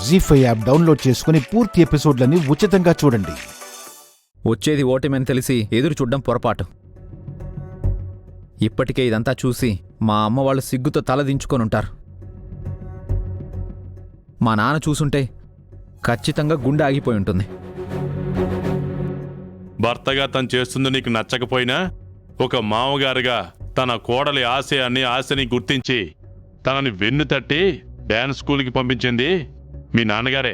జీ5 app download చేసుకుని పూర్తి ఎపిసోడ్లని ఉచితంగా చూడండి. వచ్చేది ఓటమని తెలిసి ఎదురు చూడ్డం పొరపాటు. ఇప్పటికే ఇదంతా చూసి మా అమ్మ వాళ్ళు సిగ్గుతో తలదించుకొనుంటారు. మా నాన్న చూసుంటే ఖచ్చితంగా గుండె ఆగిపోయి ఉంటుంది. భర్తగా తను చేస్తుంది నీకు నచ్చకపోయినా ఒక మామగారుగా తన కోడలి ఆశని గుర్తించి తనని వెన్ను తట్టి డ్యాన్స్ స్కూల్కి పంపించింది మీ నాన్నగారే.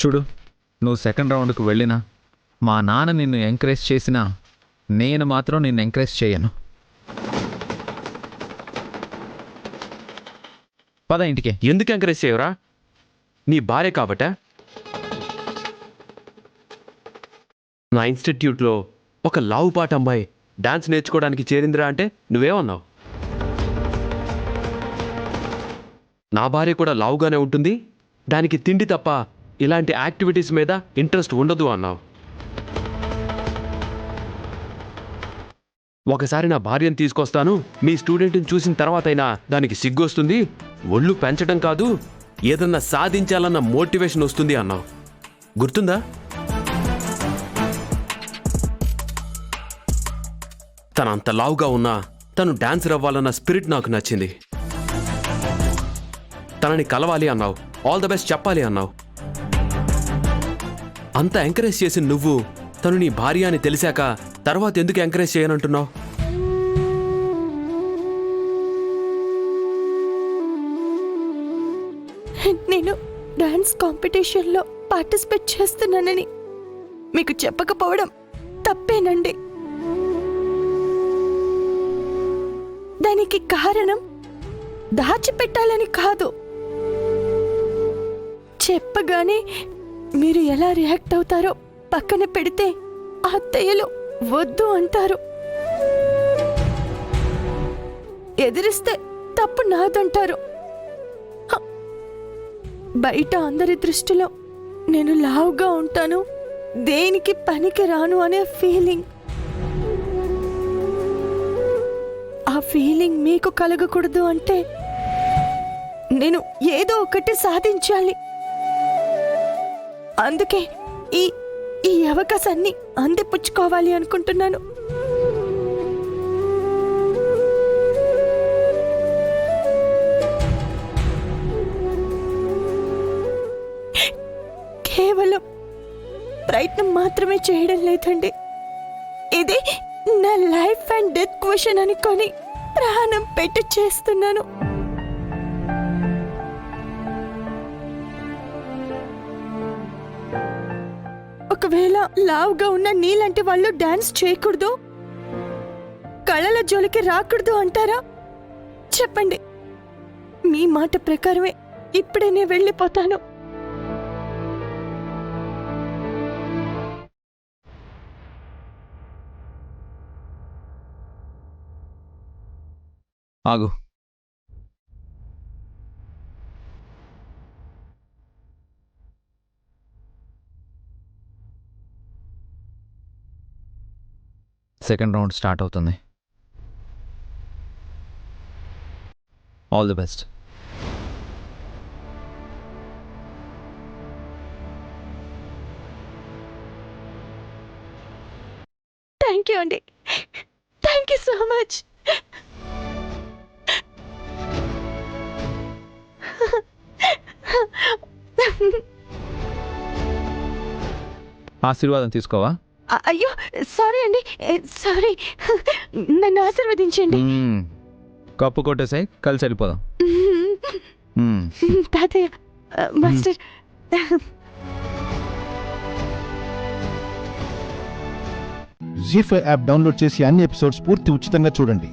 చూడు, నువ్వు సెకండ్ రౌండ్కి వెళ్ళినా మా నాన్న నిన్ను ఎంకరేజ్ చేసినా నేను మాత్రం నిన్ను ఎంకరేజ్ చేయను. పద ఇంటికి. ఎందుకు ఎంకరేజ్ చేయవురా? నీ భార్య కాబట్ట. నా ఇన్స్టిట్యూట్లో ఒక లావుపాట అమ్మాయి డాన్స్ నేర్చుకోవడానికి చేరిందిరా అంటే నువ్వేమన్నావు? నా భార్య కూడా లావుగానే ఉంటుంది, దానికి తిండి తప్ప ఇలాంటి యాక్టివిటీస్ మీద ఇంట్రెస్ట్ ఉండదు అన్నావు. ఒకసారి నా భార్యను తీసుకొస్తాను, మీ స్టూడెంట్ని చూసిన తర్వాతైనా దానికి సిగ్గు వస్తుంది, ఒళ్ళు పెంచడం కాదు ఏదన్నా సాధించాలన్న మోటివేషన్ వస్తుంది అన్నావు. గుర్తుందా? తను అంత లావుగా ఉన్నా తను డాన్సర్ అవ్వాలన్న స్పిరిట్ నాకు నచ్చింది. తనని కలవాలి అన్నావు, ఆల్ ద బెస్ట్ చెప్పాలి అన్నావు. అంత ఎంకరేజ్ చేసి నువ్వు తను నీ భార్య అని తెలిసాక తర్వాత ఎందుకు ఎంకరేజ్ చేయనంటున్నావు? నేను డాన్స్ కాంపిటీషన్లో పార్టిసిపేట్ చేస్తున్నానని మీకు చెప్పకపోవడం తప్పేనండి. దానికి కారణం దాచిపెట్టాలని కాదు, చెప్పగానే మీరు ఎలా రియాక్ట్ అవుతారో పక్కన పెడితే అత్తయ్యలు వద్దు అంటారు, ఎదిరిస్తే తప్పు నాదంటారు. బయట అందరి దృష్టిలో నేను లావుగా ఉంటాను, దేనికి పనికి రాను అనే ఫీలింగ్. ఆ ఫీలింగ్ మీకు కలగకూడదు అంటే నేను ఏదో ఒకటి సాధించాలి. అందుకే ఈ అవకాశాన్ని అందిపుచ్చుకోవాలి అనుకుంటున్నాను. కేవలం ప్రయత్నం మాత్రమే చేయడం లేదండి, ఇది నా లైఫ్ అండ్ డెత్ క్వశ్చన్ అనుకొని ప్రాణం పెట్టి చేస్తున్నాను. ఒకవేళ లావుగా ఉన్న నీలాంటి వాళ్ళు డాన్స్ చేయకూడదు, కళల జోలికి రాకూడదు అంటారా? చెప్పండి, మీ మాట ప్రకారమే ఇప్పుడే నేను వెళ్ళిపోతాను. ఆగు. సెకండ్ రౌండ్ స్టార్ట్ అవుతుంది. All the best. Thank you అండి, థ్యాంక్ యూ సో మచ్. ఆశీర్వాదం తీసుకోవా? అయ్యో సారీ అండి, సారీ, నన్ను ఆశీర్వదించండి. కప్పు కొట్టేసాయి, కలిసి వెళ్ళిపోదాం. తాతయ్య, మాస్టర్. జీ5 యాప్ డౌన్లోడ్ చేసి అన్ని ఎపిసోడ్స్ పూర్తి ఉచితంగా చూడండి.